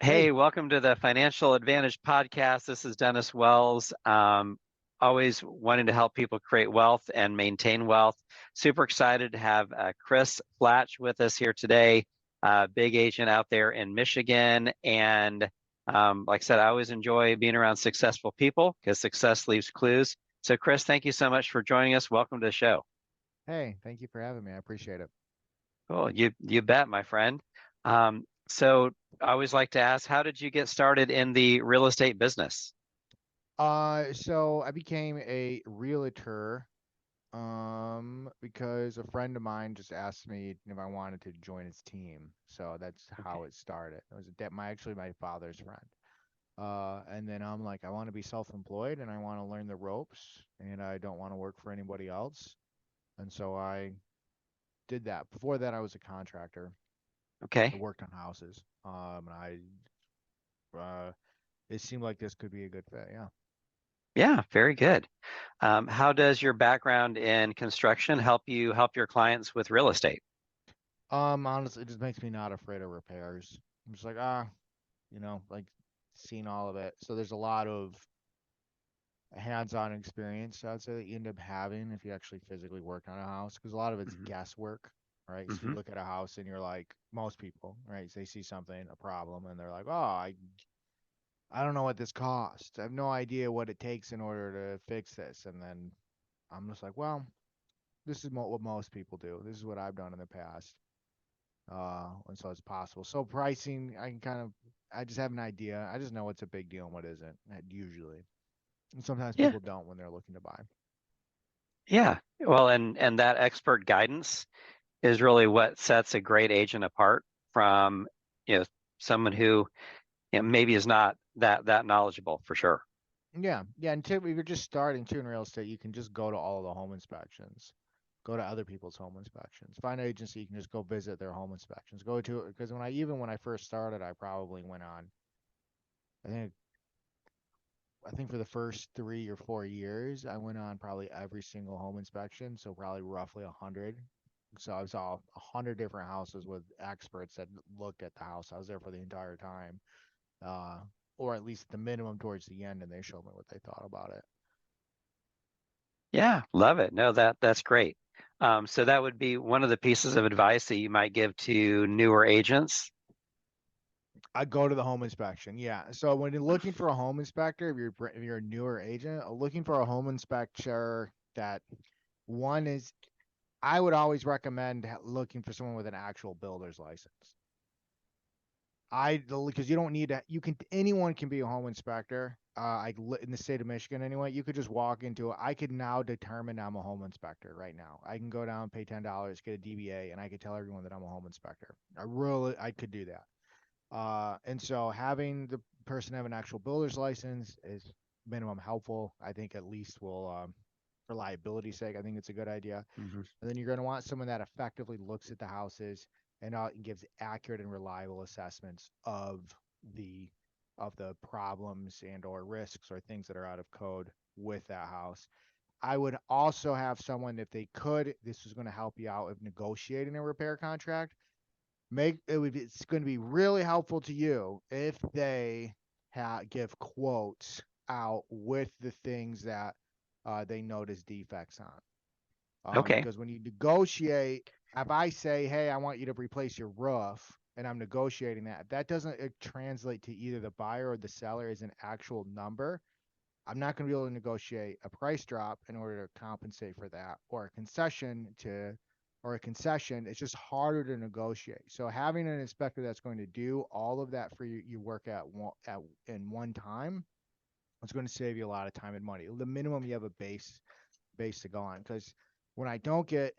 Hey, Hey, welcome to the Financial Advantage podcast. This is Dennis Wells. Always wanting to help people create wealth and maintain wealth. Super excited to have Chris Flach with us here today, big agent out there in Michigan. And like I said, I always enjoy being around successful people because success leaves clues. So, Chris, thank you so much for joining us. Welcome to the show. hey, thank you for having me. I appreciate it. Cool. You bet, my friend. So I always like to ask, how did you get started in the real estate business? So I became a realtor, because a friend of mine just asked me if I wanted to join his team. So that's Okay. how it started. It was actually my father's friend. And then I'm like, I want to be self-employed and I want to learn the ropes and I don't want to work for anybody else. And so I did that. Before that, I was a contractor. I Okay. worked on houses. Uh, it seemed like this could be a good fit. Yeah. Yeah, very good. How does your background in construction help your clients with real estate? Honestly, it just makes me not afraid of repairs. I'm just like, like seeing all of it. So there's a lot of hands-on experience, I'd say, that you end up having if you actually physically work on a house, because a lot of it's Hmm. guesswork, right? So you Hmm. look at a house and you're like, most people, right? They see something, a problem, and they're like, oh, I don't know what this costs. I have no idea what it takes in order to fix this. And then I'm just like, well, this is what most people do. This is what I've done in the past. And so it's possible. So pricing, I just have an idea. I just know what's a big deal and what isn't, usually. And sometimes Yeah, people don't when they're looking to buy. yeah. Well, and that expert guidance is really what sets a great agent apart from, you know, someone who, maybe is not that knowledgeable for sure. Yeah, yeah. And if you're just starting too in real estate, you can just go to all the home inspections, go to other people's home inspections, find an agency. You can just go visit their home inspections. Go to because when I first started, I probably went on. I think I think for the first 3 or 4 years, I went on probably every single home inspection, so probably roughly 100. So I saw 100 different houses with experts that looked at the house. I was there for the entire time, uh, or at least the minimum towards the end, and they showed me what they thought about it. Yeah, love it. No, that's great. So that would be one of the pieces of advice that you might give to newer agents. I go to the home inspection. Yeah. So when you're looking for a home inspector, if you're a newer agent, looking for a home inspector that one is, I would always recommend looking for someone with an actual builder's license. Because you don't need to. You can anyone can be a home inspector. In the state of Michigan anyway. You could just walk into it. I could now determine I'm a home inspector right now. I can go down, pay $10, get a DBA, and I could tell everyone that I'm a home inspector. I could do that. And so having the person have an actual builder's license is minimum helpful. I think at least will, for liability sake, I think it's a good idea. Hmm. And then you're going to want someone that effectively looks at the houses and gives accurate and reliable assessments the of the problems and or risks or things that are out of code with that house. I would also have someone, if they could, this is going to help you out with negotiating a repair contract. It's going to be really helpful to you if they give quotes out with the things that they notice defects on. Okay. Because when you negotiate, if I say, hey, I want you to replace your roof, and I'm negotiating that, if that doesn't translate to either the buyer or the seller as an actual number, I'm not going to be able to negotiate a price drop in order to compensate for that, or a concession. It's just harder to negotiate. So having an inspector that's going to do all of that for you, you work in one time, it's going to save you a lot of time and money. The minimum you have a base to go on, because when I don't get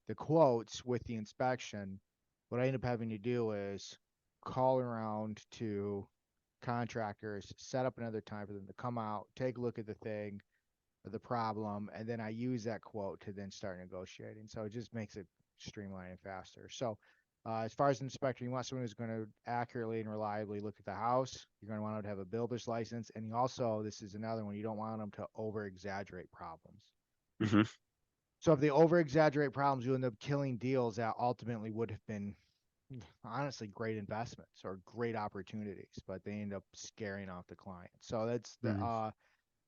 the quotes with the inspection, what I end up having to do is call around to contractors, set up another time for them to come out, take a look at the thing, the problem, and then I use that quote to then start negotiating. So it just makes it streamline and faster. So as far as an inspector, you want someone who's going to accurately and reliably look at the house. You're going to want them to have a builder's license, and you also, this is another one, you don't want them to over exaggerate problems. Hmm. So if they over exaggerate problems, you end up killing deals that ultimately would have been honestly great investments or great opportunities, but they end up scaring off the client. So that's the Mm-hmm.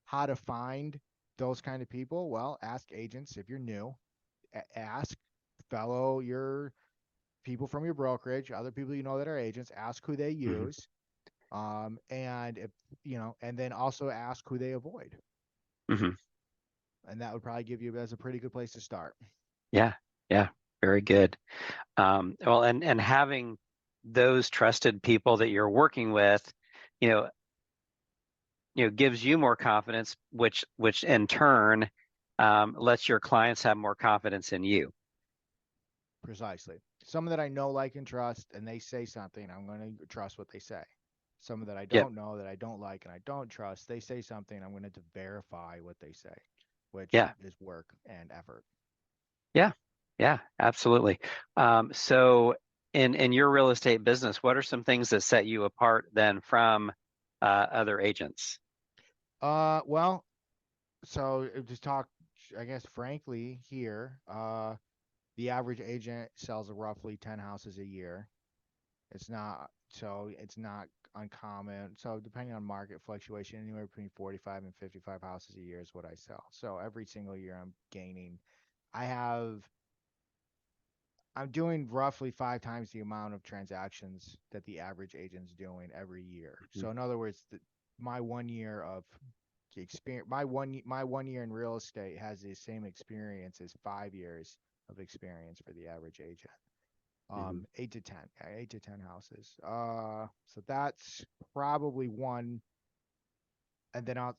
how to find those kind of people. Well, ask agents if you're new. Ask fellow your people from your brokerage, other people you know that are agents. Ask who they Mm-hmm. use, and if you know, and then also ask who they avoid, Mm-hmm. and that would probably give you as a pretty good place to start. Yeah, yeah, very good. Well, and having those trusted people that you're working with, you know, gives you more confidence, which in turn lets your clients have more confidence in you. Precisely. Someone that I know, like, and trust, and they say something, I'm going to trust what they say. Someone that I Yep. don't know, that I don't like, and I don't trust, they say something, I'm going to verify what they say, which Yeah. is work and effort. Yeah. Yeah. Absolutely. So in your real estate business, what are some things that set you apart then from other agents? Well, so to talk, I guess, frankly, here, the average agent sells roughly 10 houses a year. It's not uncommon. So depending on market fluctuation, anywhere between 45 and 55 houses a year is what I sell. So every single year I'm gaining. I have I'm doing roughly 5 times the amount of transactions that the average agent's doing every year. Mhm. So in other words, my 1 year of experience, my 1 year in real estate has the same experience as 5 years of experience for the average agent. Mhm. 8 to 10, yeah, 8 to 10 houses. So that's probably one, and then I'll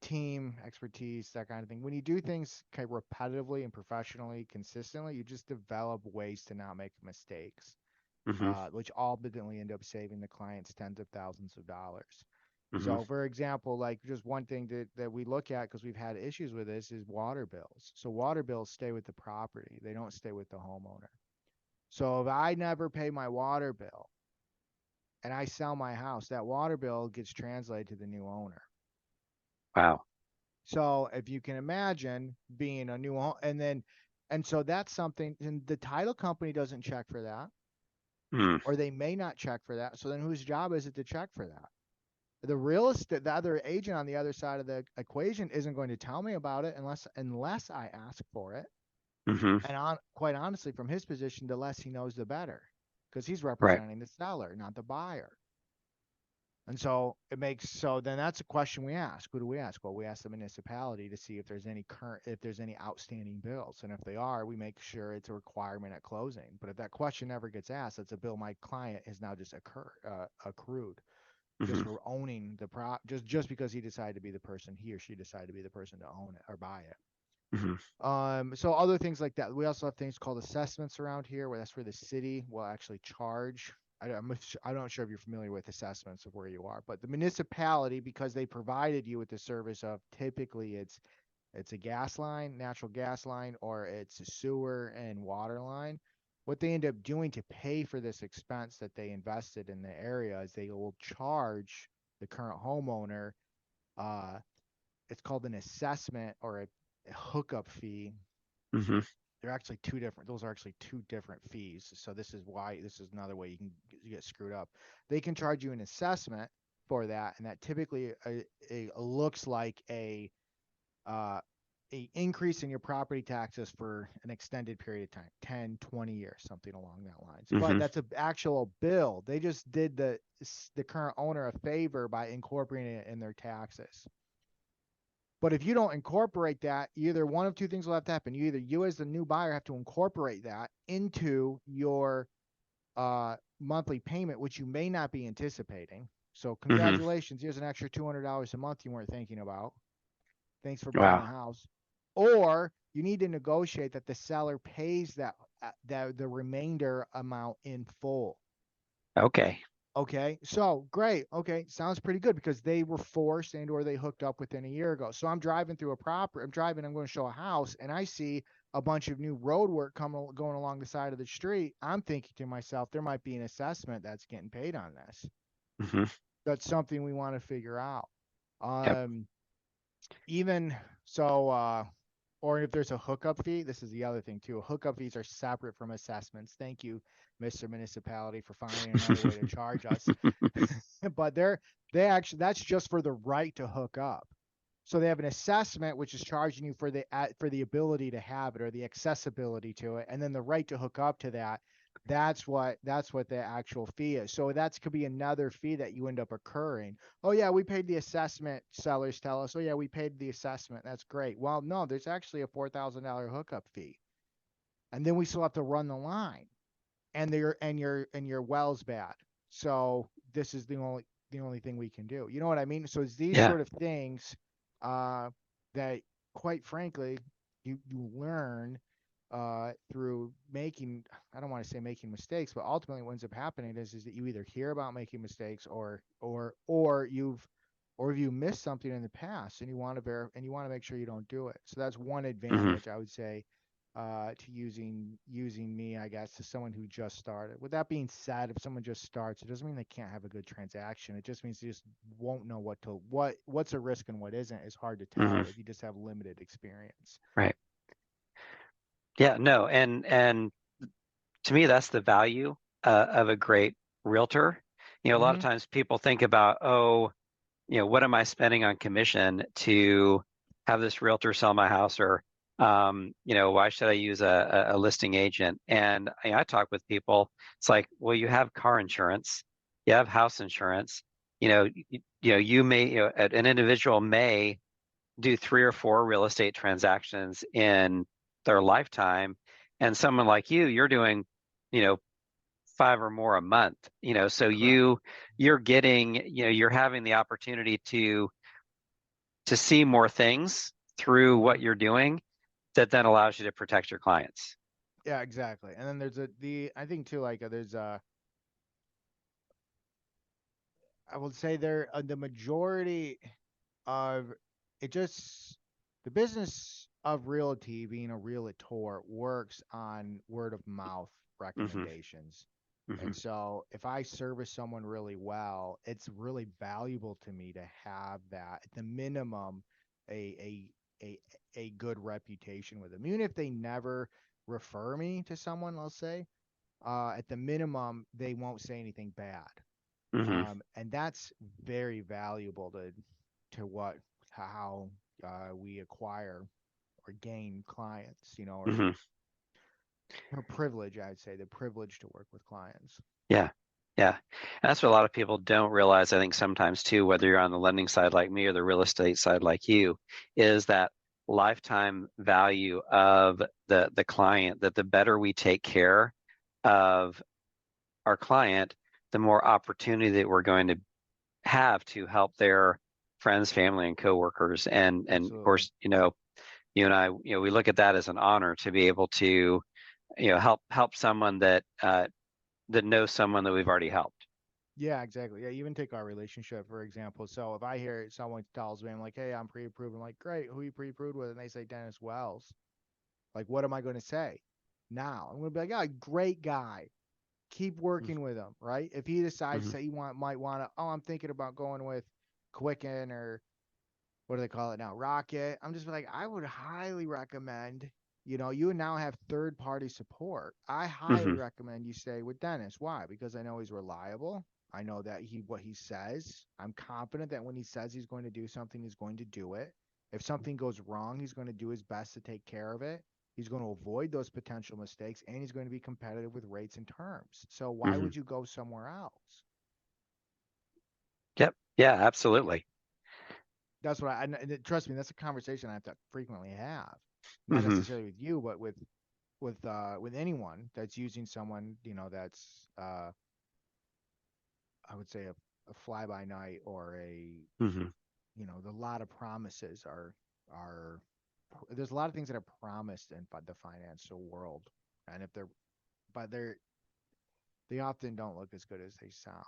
team expertise, that kind of thing. When you do things kind of repetitively and professionally, consistently, you just develop ways to not make mistakes, Mhm. which ultimately end up saving the clients tens of thousands of dollars. Mhm. So, for example, like just one thing that we look at because we've had issues with this is water bills. So, water bills stay with the property, they don't stay with the homeowner. So, if I never pay my water bill and I sell my house, that water bill gets translated to the new owner. Wow. So if you can imagine being a new home, and so that's something, and the title company doesn't check for that, Mm. or they may not check for that. So then whose job is it to check for that? The real estate, the other agent on the other side of the equation isn't going to tell me about it unless I ask for it. Mhm. And quite honestly, from his position, the less he knows, the better, because he's Right. representing the seller, not the buyer. And so then that's a question we ask. Who do we ask? Well, we ask the municipality to see if there's any outstanding bills. And if they are, we make sure it's a requirement at closing. But if that question never gets asked, that's a bill my client has now just accrued just Mhm. for owning just because he or she decided to be the person to own it or buy it. Mhm. So other things like that. We also have things called assessments around here, where that's where the city will actually charge. I'm not sure if you're familiar with assessments of where you are, but the municipality, because they provided you with the service of typically it's a gas line, natural gas line, or it's a sewer and water line. What they end up doing to pay for this expense that they invested in the area is they will charge the current homeowner. Uh, it's called an assessment or a hookup fee. Mhm. They're actually two different. Those are actually two different fees. So this is another way you can get screwed up. They can charge you an assessment for that, and that typically looks like uh, a increase in your property taxes for an extended period of time, 10, 20 years, something along that lines. But Mhm. that's an actual bill. They just did the current owner a favor by incorporating it in their taxes. But if you don't incorporate that, either one of two things will have to happen. You as the new buyer have to incorporate that into your monthly payment, which you may not be anticipating. So Mhm. congratulations, here's an extra $200 a month you weren't thinking about. Thanks for buying the Wow. house. Or you need to negotiate that the seller pays the remainder amount in full. Okay. Okay, so great. Okay, sounds pretty good because they were forced and or they hooked up within a year ago. So I'm driving through a property. I'm going to show a house, and I see a bunch of new road work going along the side of the street. I'm thinking to myself, there might be an assessment that's getting paid on this. Mhm. That's something we want to figure out. Yep. Um, even so, or if there's a hookup fee, this is the other thing too. Hookup fees are separate from assessments. Thank you, Mr. Municipality, for finding another way to charge us. But they actually, that's just for the right to hook up. So they have an assessment which is charging you for the ability to have it or the accessibility to it, and then the right to hook up to that. That's what the actual fee is. So that could be another fee that you end up incurring. Oh yeah, we paid the assessment. Sellers tell us, oh yeah, we paid the assessment. That's great. Well, no, there's actually a $4,000 hookup fee, and then we still have to run the line, and your well's bad. So this is the only thing we can do. You know what I mean? So it's these Yeah. sort of things uh, that, quite frankly, you learn through making. I don't want to say making mistakes, but ultimately what ends up happening is that you either hear about making mistakes or if you missed something in the past and you want to make sure you don't do it. So that's one Hmm. advantage I would say to using me, I guess, to someone who just started. With that being said, if someone just starts, it doesn't mean they can't have a good transaction. It just means they just won't know what's a risk and what isn't. Is hard to Hmm. tell if you just have limited experience. Right. Yeah. No. And to me, that's the value of a great realtor. A lot of Mm-hmm. times people think about, oh, what am I spending on commission to have this realtor sell my house, or why should I use a listing agent? And I talk with people. It's like, well, you have car insurance, you have house insurance. You may, an individual may do 3 or 4 real estate transactions in their lifetime, and someone like you're doing, you know, 5 or more a month. So Correct. you're getting, you're having the opportunity to see more things through Mm-hmm. what you're doing that then allows you to protect your clients. Yeah, exactly. And then there's I think too, like there's I would say the majority of it just the business of realty, being a realtor, works on word of mouth Hmm. recommendations. Hmm. And so if I service someone really well, it's really valuable to me to have that at the minimum a a a a good reputation with them. Even if they never refer me to someone, I'll say, at the minimum they won't say anything bad. Hmm. And that's very valuable to what how we acquire or gain clients, Hmm. or privilege, I'd say, the privilege to work with clients. Yeah. Yeah. And that's what a lot of people don't realize, I think sometimes too, whether you're on the lending side like me or the real estate side like you, is that lifetime value of the client, that the better we take care of our client, the more opportunity that we're going to have to help their friends, family, and coworkers. And of Absolutely. course, you and I, we look at that as an honor to be able to, help someone that knows someone that we've already helped. Yeah, exactly. Yeah, even take our relationship, for example. So if I hear someone tells me, I'm like, hey, I'm pre-approved. I'm like, great, who you pre-approved with? And they say Dennis Wells. Like, what am I going to say? Now I'm going to be like, yeah, great guy. Keep working with him, right? If he decides Mm-hmm. that he might want to, oh, I'm thinking about going with Quicken, or what do they call it now? Rocket. I'm just like, I would highly recommend, you now have third party support. I highly Hmm. recommend you stay with Dennis. Why? Because I know he's reliable. I know that what he says. I'm confident that when he says he's going to do something, he's going to do it. If something goes wrong, he's going to do his best to take care of it. He's going to avoid those potential mistakes, and he's going to be competitive with rates and terms. So why Hmm. would you go somewhere else? Yep. Yeah, absolutely. That's what and trust me, that's a conversation I have to frequently have. Not Hmm. necessarily with you, but with anyone that's using someone, that's I would say a fly by night, or Hmm. the lot of promises are there's a lot of things that are promised in the financial world. And if they're but they often don't look as good as they sound.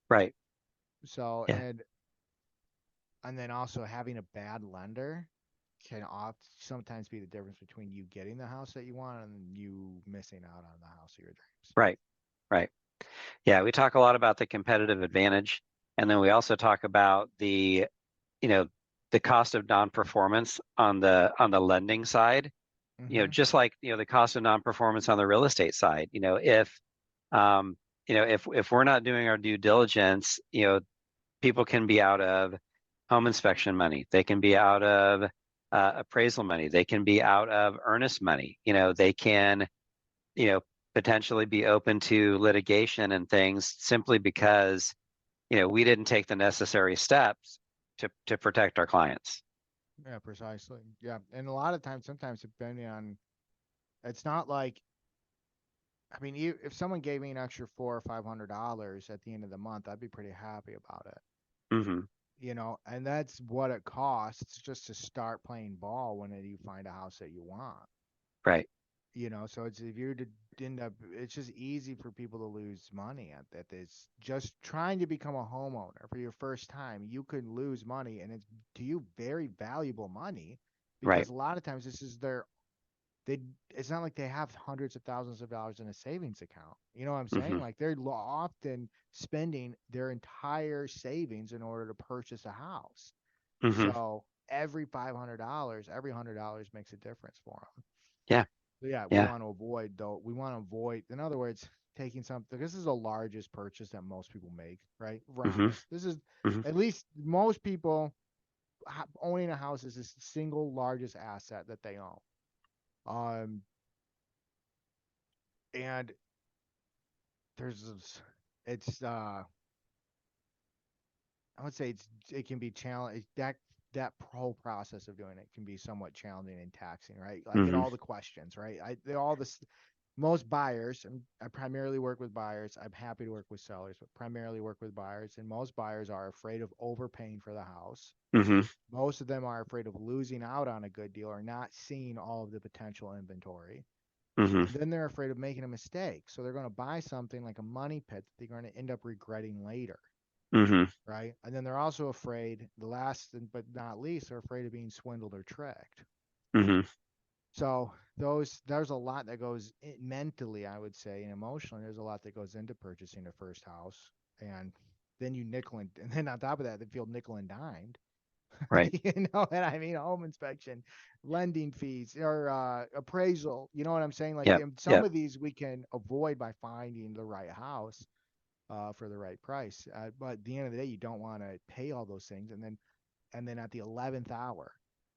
Right. So Yeah. and then also having a bad lender can sometimes be the difference between you getting the house that you want and you missing out on the house of your dreams. Right. Right. Yeah. We talk a lot about the competitive advantage, and then we also talk about the, you know, the cost of non-performance on the lending side, Mm-hmm. just like, the cost of non-performance on the real estate side. Um, if we're not doing our due diligence, people can be out of home inspection money. They can be out of appraisal money. They can be out of earnest money. They can, you know, potentially be open to litigation and things simply because, we didn't take the necessary steps to protect our clients. Yeah, precisely. Yeah, and a lot of times, sometimes depending on, it's not like, I mean, if someone gave me an extra $400 or $500 at the end of the month, I'd be pretty happy about it. Hmm. And that's what it costs just to start playing ball when you find a house that you want. Right. So it's, if you're to end up, it's just easy for people to lose money at this. Just trying to become a homeowner for your first time, you could lose money, and it's, to you, very valuable money, Right. because a lot of times this is their, they it's not like they have hundreds of thousands of dollars in a savings account. You know what I'm saying? Hmm. Like, they're often spending their entire savings in order to purchase a house. Hmm. So every $100 makes a difference for them. Yeah. So yeah, we Yeah. want to avoid, though. We want to avoid, in other words, taking something. This is the largest purchase that most people make, right? For a Hmm. house. This is, Hmm. at least most people, owning a house is the single largest asset that they own. Um, and it's I would say it can be challenging. That whole process of doing it can be somewhat challenging and taxing, right? I get Hmm. all the questions, right? They all this Most buyers, and I primarily work with buyers. I'm happy to work with sellers, but primarily work with buyers. And most buyers are afraid of overpaying for the house. Hmm. Most of them are afraid of losing out on a good deal or not seeing all of the potential inventory. Hmm. And then they're afraid of making a mistake. So they're going to buy something like a money pit that they're going to end up regretting later, Hmm. right? And then they're also afraid, the last but not least, they're afraid of being swindled or tricked. Hmm. So there's a lot that goes mentally, I would say, and emotionally. There's a lot that goes into purchasing a first house, and then and then on top of that, they feel nickel and dimed. Right. You know what I mean? Home inspection, lending fees, or appraisal. You know what I'm saying? Like, Yep. some Yep. of these we can avoid by finding the right house for the right price. But at the end of the day, you don't want to pay all those things, and then at the 11th hour,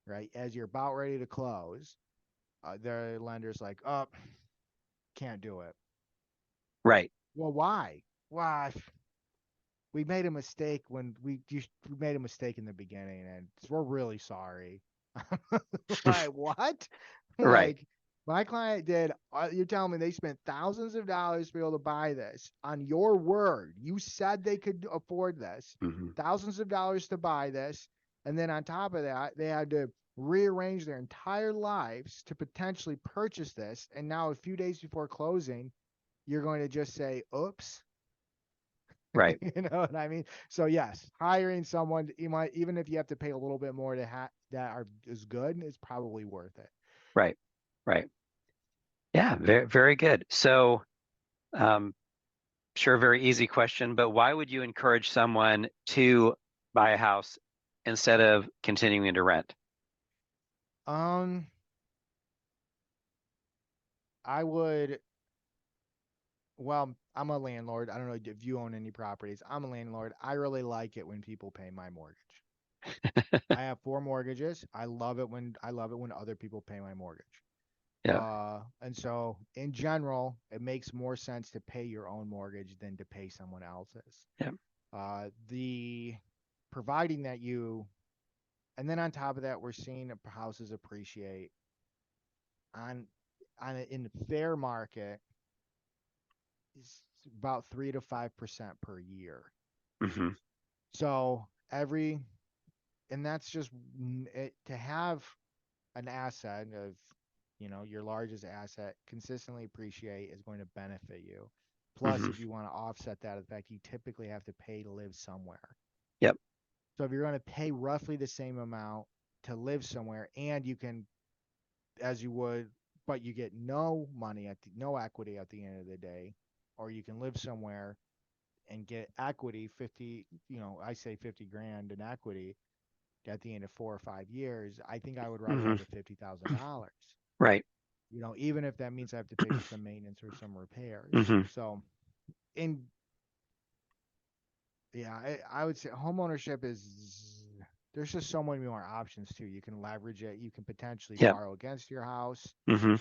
right, as you're about ready to close, the lender's like, "Oh, can't do it." Right. Well, why? Why? We made a mistake we made a mistake in the beginning, and we're really sorry. Like, what? Right. Like, my client did. You're telling me they spent thousands of dollars to be able to buy this? On your word, you said they could afford this. Hmm. Thousands of dollars to buy this, and then on top of that, they had to rearrange their entire lives to potentially purchase this. And now, a few days before closing, you're going to just say, "Oops." Right. You know what I mean? So yes, hiring someone, even if you have to pay a little bit more is good, it's probably worth it. Right. Right. Yeah. Very, very good. So, um, sure, very easy question, but why would you encourage someone to buy a house instead of continuing to rent? Um, I would. Well, I'm a landlord. I don't know if you own any properties. I'm a landlord. I really like it when people pay my mortgage. I have 4 mortgages. I love it when other people pay my mortgage. Yeah. And so in general, it makes more sense to pay your own mortgage than to pay someone else's. Yeah. The providing that you, and then on top of that, we're seeing houses appreciate on in the fair market is about 3 to 5% per year. Hmm. So and that's just to have an asset of, your largest asset consistently appreciate is going to benefit you. Plus, Hmm. if you want to offset that, the fact you typically have to pay to live somewhere. Yep. So if you're going to pay roughly the same amount to live somewhere, and you can, as you would, but you get no equity at the end of the day, or you can live somewhere and get equity, 50, I say 50 grand in equity, at the end of 4 or 5 years, I think I would rather Hmm. have the $50,000. Right. Even if that means I have to pay for some maintenance or some repairs. Hmm. So, in yeah, I would say homeownership is there's just so many more options too. You can leverage it. You can potentially Yep. borrow against your house. Hmm.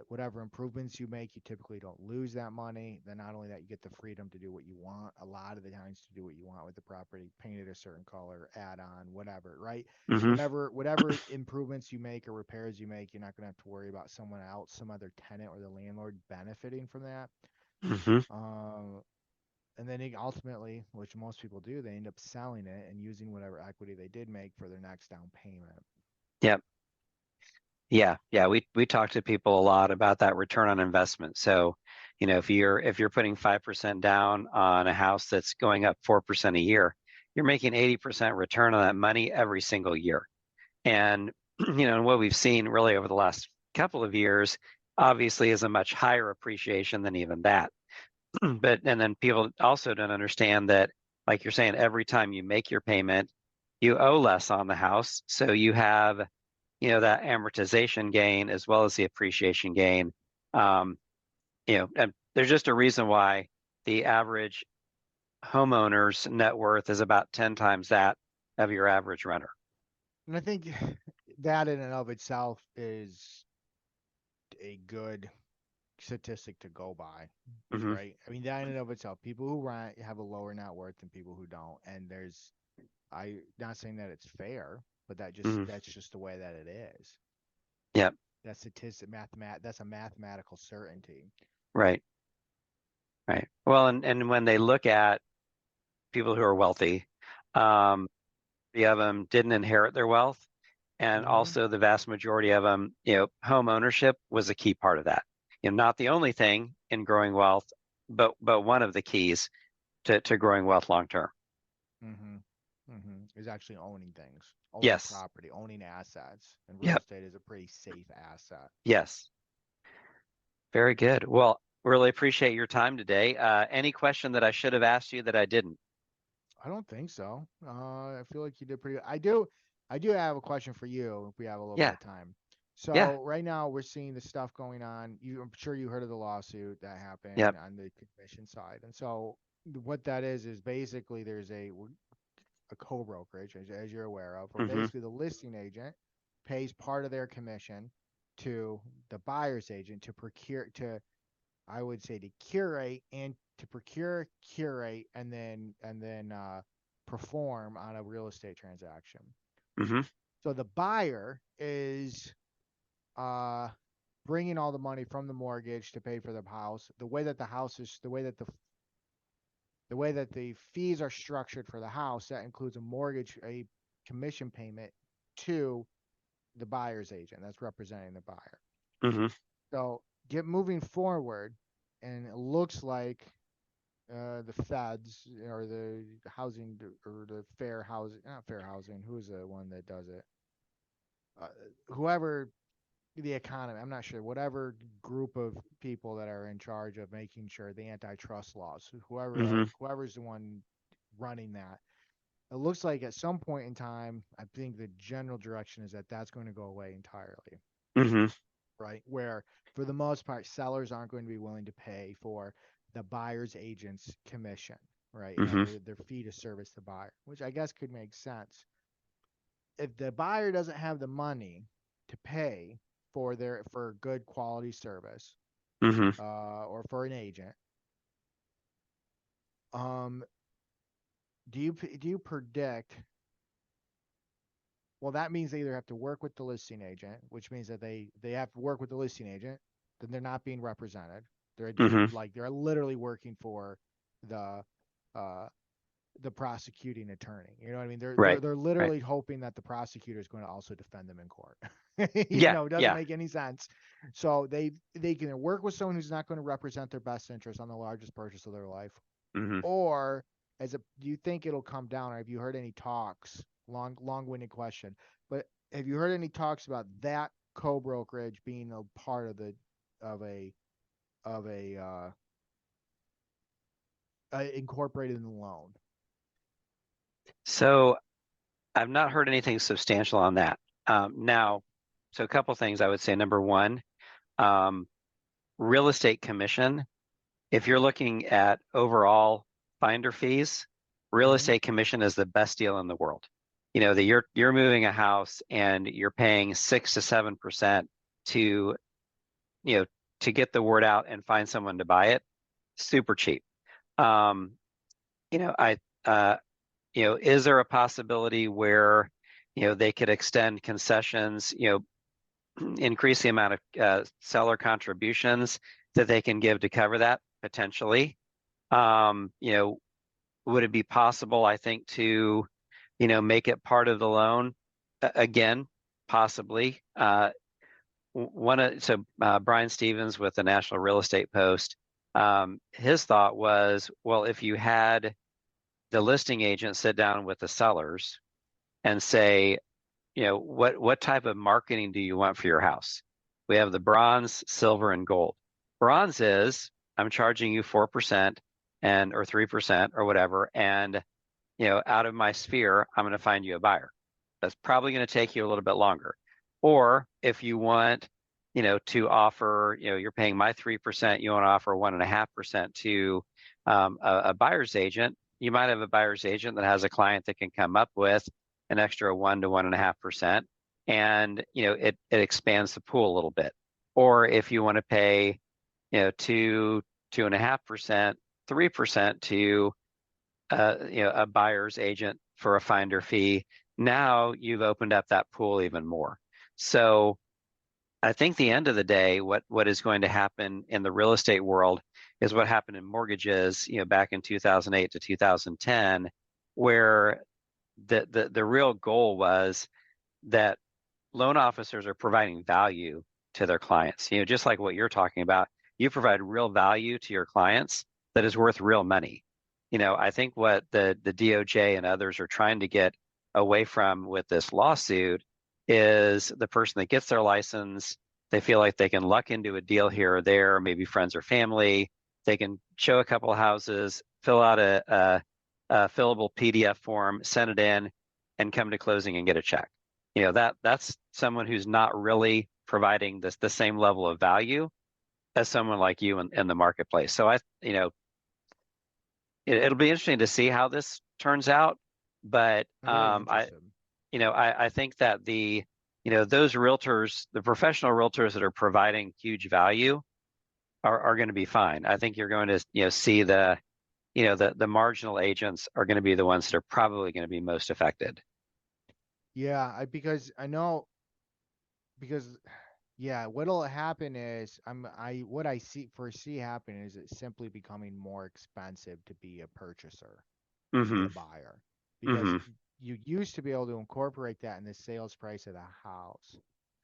Whatever improvements you make, you typically don't lose that money. Then not only that, you get the freedom to do what you want. A lot of the times to do what you want with the property, paint it a certain color, add on, whatever, right? Hmm. Whatever improvements you make or repairs you make, you're not going to have to worry about someone else, some other tenant or the landlord benefiting from that. Hmm. Um, and then ultimately, which most people do, they end up selling it and using whatever equity they did make for their next down payment. Yep. Yeah, yeah, we talk to people a lot about that return on investment. So, if you're putting 5% down on a house that's going up 4% a year, you're making 80% return on that money every single year. And and what we've seen really over the last couple of years, obviously, is a much higher appreciation than even that. But and then people also don't understand that, like you're saying, every time you make your payment, you owe less on the house. So you have that amortization gain as well as the appreciation gain. Um, and there's just a reason why the average homeowner's net worth is about 10 times that of your average renter. And I think that in and of itself is a good statistic to go by, Hmm. right? I mean, that in and of itself, people who rent have a lower net worth than people who don't. And I not saying that it's fair, but Hmm. that's just the way that it is. Yep. That statistic, that's a mathematical certainty. Right. Right. Well, and when they look at people who are wealthy, um, the of them didn't inherit their wealth. And Hmm. also the vast majority of them, home ownership was a key part of that. Not the only thing in growing wealth, but one of the keys to growing wealth long term. Hmm. Is actually owning things, owning Yes. property, owning assets. And real Yep. estate is a pretty safe asset. Yes. Very good. Well, really appreciate your time today. Any question that I should have asked you that I didn't? I don't think so. I feel like you did pretty. I do have a question for you if we have a little bit Yeah. of time. Yeah. So right now we're seeing the stuff going on. I'm sure you heard of the lawsuit that happened Yep. on the commission side. And so what that is basically there's a co-brokerage, as you're aware of, where Mm-hmm. basically the listing agent pays part of their commission to the buyer's agent to procure to I would say to curate and to procure, curate, and then perform on a real estate transaction. Mm-hmm. So the buyer is uh, bringing all the money from the mortgage to pay for the house. The way that the fees are structured for the house, that includes a commission payment to the buyer's agent that's representing the buyer. Mm-hmm. So get moving forward, and it looks like the feds or the housing or the fair housing, not fair housing. Who's the one that does it? Uh, whoever the economy, I'm not sure. Whatever group of people that are in charge of making sure the antitrust laws, Mm-hmm. whoever's the one running that. It looks like at some point in time, I think the general direction is that that's going to go away entirely, Mm-hmm. right? Where for the most part, sellers aren't going to be willing to pay for the buyer's agent's commission, right? And Mm-hmm. their fee to service the buyer, which I guess could make sense. If the buyer doesn't have the money to pay for good quality service, Mm-hmm. or for an agent, um, do you predict? Well, that means they either have to work with the listing agent, which means that they have to work with the listing agent, then they're not being represented. They're doing Mm-hmm. like they're literally working for the uh the prosecuting attorney. You know what I mean? Right. They're Right. literally hoping that the prosecutor is going to also defend them in court. Yeah. It doesn't Yeah. make any sense. So they can work with someone who's not going to represent their best interest on the largest purchase of their life, Mm-hmm. or do you think it'll come down, or have you heard any talks? Long-winded question, but have you heard any talks about that co-brokerage being a part of the of a of a incorporated in the loan? So I've not heard anything substantial on that. Now, so a couple things I would say. Number one, um, real estate commission. If you're looking at overall finder fees, real Hmm. estate commission is the best deal in the world. You know, that you're moving a house and you're paying 6 to 7% to, you know, to get the word out and find someone to buy it. Super cheap. Um, you know, I is there a possibility where, they could extend concessions, increase the amount of seller contributions that they can give to cover that potentially? Um, you know, would it be possible, I think, to, make it part of the loan? Again, possibly. Brian Stevens with the National Real Estate Post, his thought was, well, if you had the listing agent sit down with the sellers and say, what type of marketing do you want for your house? We have the bronze, silver, and gold. Bronze is I'm charging you 4% and or 3% or whatever, and out of my sphere, I'm going to find you a buyer. That's probably going to take you a little bit longer. Or if you want, to offer, you're paying my 3%, you want to offer 1.5% to a buyer's agent. You might have a buyer's agent that has a client that can come up with an extra 1 to 1.5%, and it expands the pool a little bit. Or if you want to pay, 2.5%, 3% to a buyer's agent for a finder fee, now you've opened up that pool even more. So I think the end of the day, what is going to happen in the real estate world is what happened in mortgages, back in 2008 to 2010, where the real goal was that loan officers are providing value to their clients. Just like what you're talking about, you provide real value to your clients that is worth real money. I think what the DOJ and others are trying to get away from with this lawsuit is the person that gets their license, they feel like they can luck into a deal here or there, maybe friends or family. They can show a couple of houses, fill out a fillable PDF form, send it in, and come to closing and get a check. That's someone who's not really providing the same level of value as someone like you in the marketplace. So it'll be interesting to see how this turns out. But I'm very interested. I think that those realtors, the professional realtors that are providing huge value are going to be fine. I think you're going to, see the marginal agents are going to be the ones that are probably going to be most affected. Yeah, because I know because yeah, what'll happen is what I see foresee happening is it's simply becoming more expensive to be a purchaser, to be Mm-hmm. a buyer, because Mm-hmm. you used to be able to incorporate that in the sales price of the house,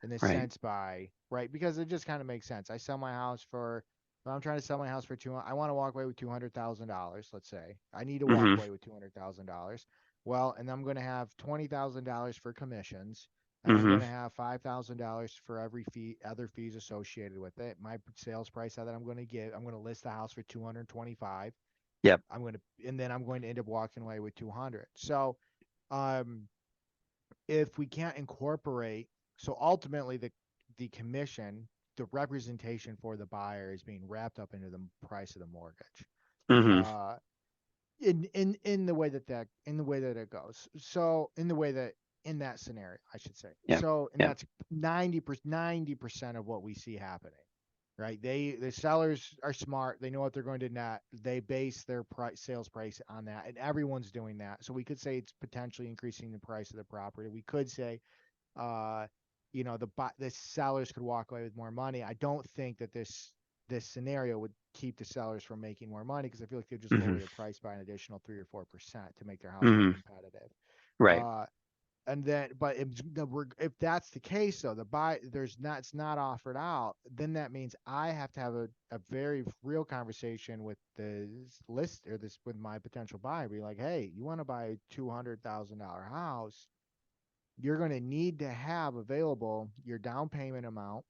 in this Right. sense by right because it just kind of makes sense. I sell my house for if I'm trying to sell my house for I want to walk away with $200,000. Let's say I need to walk Mm-hmm. away with $200,000. Well, and I'm going to have $20,000 for commissions, and I'm Mm-hmm. going to have $5,000 for every fee, other fees associated with it. My sales price that I'm going to get, I'm going to list the house for 225. Yep. And then I'm going to end up walking away with 200. So, um, if we can't incorporate, so ultimately the commission, the representation for the buyer is being wrapped up into the price of the mortgage. Mm-hmm. Uh, in the way that it goes. So in the way that in that scenario, I should say. Yep. So and Yep. that's 90% of what we see happening. Right? The sellers are smart. They know what they're going to net. They base their sales price on that, and everyone's doing that. So we could say it's potentially increasing the price of the property. We could say uh, the sellers could walk away with more money. I don't think that this scenario would keep the sellers from making more money because I feel like they'd just Mm-hmm. lower the price by an additional 3 or 4% to make their house more Mm-hmm. competitive. Right. Uh, and then, but if that's the case, though, the buy there's not it's not offered out, then that means I have to have a very real conversation with the list or this with my potential buyer. Be like, hey, you want to buy a $200,000 house? You're going to need to have available your down payment amount,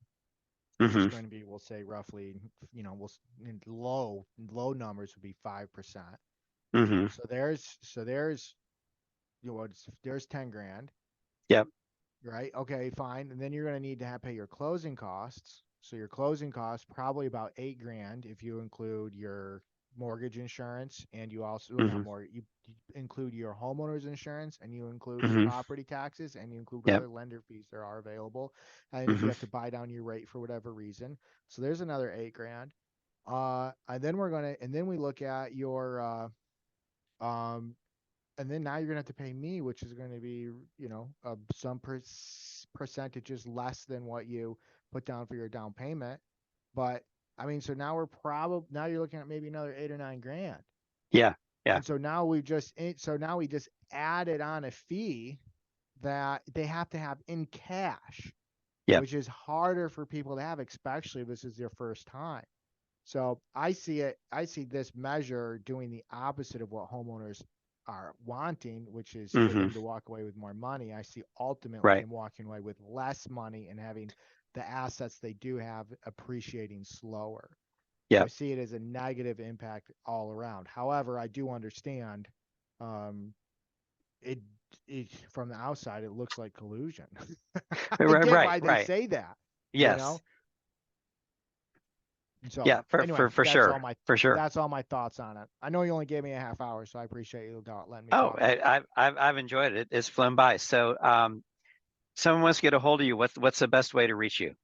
which is Mm-hmm. going to be, we'll say roughly, we'll in low numbers would be 5%. Mm-hmm. So there's there's 10 grand, Yep. right? Okay, fine. And then you're going to need to pay your closing costs. So your closing costs probably about 8 grand if you include your mortgage insurance, and you also, well, not Hmm. more, you include your homeowner's insurance, and you include your Hmm. property taxes, and you include Yep. whatever lender fees there are available. And if you Hmm. have to buy down your rate for whatever reason, so there's another 8 grand. And then and then we look at your, um, and then now you're gonna have to pay me, which is going to be, some percentages less than what you put down for your down payment. But I mean, so now you're looking at maybe another 8 or 9 grand. Yeah. Yeah. And so now we just added on a fee that they have to have in cash, Yep. which is harder for people to have, especially if this is their first time. So I see this measure doing the opposite of what homeowners are wanting, which is for Hmm. them to walk away with more money. I see ultimately Right. them walking away with less money and having the assets they do have appreciating slower. So I Yep. see it as a negative impact all around. However, I do understand, um, it, from the outside, it looks like collusion. I Right. get Right. why they Right. say that, you Yes. know? So Yeah. For anyway, for for sure. For sure. that's all my thoughts on it. I know you only gave me a half hour, so I appreciate you letting me Oh, talk. I've enjoyed it. It's flown by. So, someone wants to get a hold of you. What's the best way to reach you?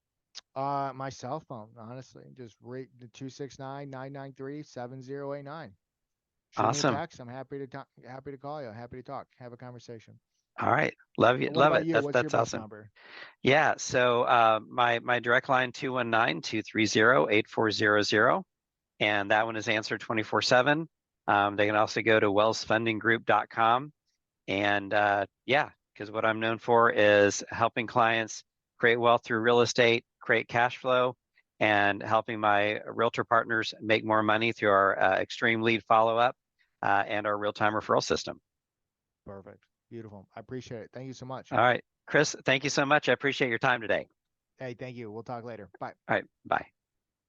My cell phone, honestly, just rate the 269-993-7089. Shoot me a Awesome. text. I'm happy to call you. Happy to talk, have a conversation. All right. Love you. What Love about it. you? That's What's your that's best awesome. number? Yeah. So, my direct line 219-230-8400, and that one is answered 24/7. They can also go to wellsfundinggroup.com. And yeah, because what I'm known for is helping clients create wealth through real estate, create cash flow, and helping my realtor partners make more money through our extreme lead follow up and our real time referral system. Perfect. Beautiful. I appreciate it. Thank you so much. All right, Chris, thank you so much. I appreciate your time today. Hey, thank you. We'll talk later. Bye. All right, bye.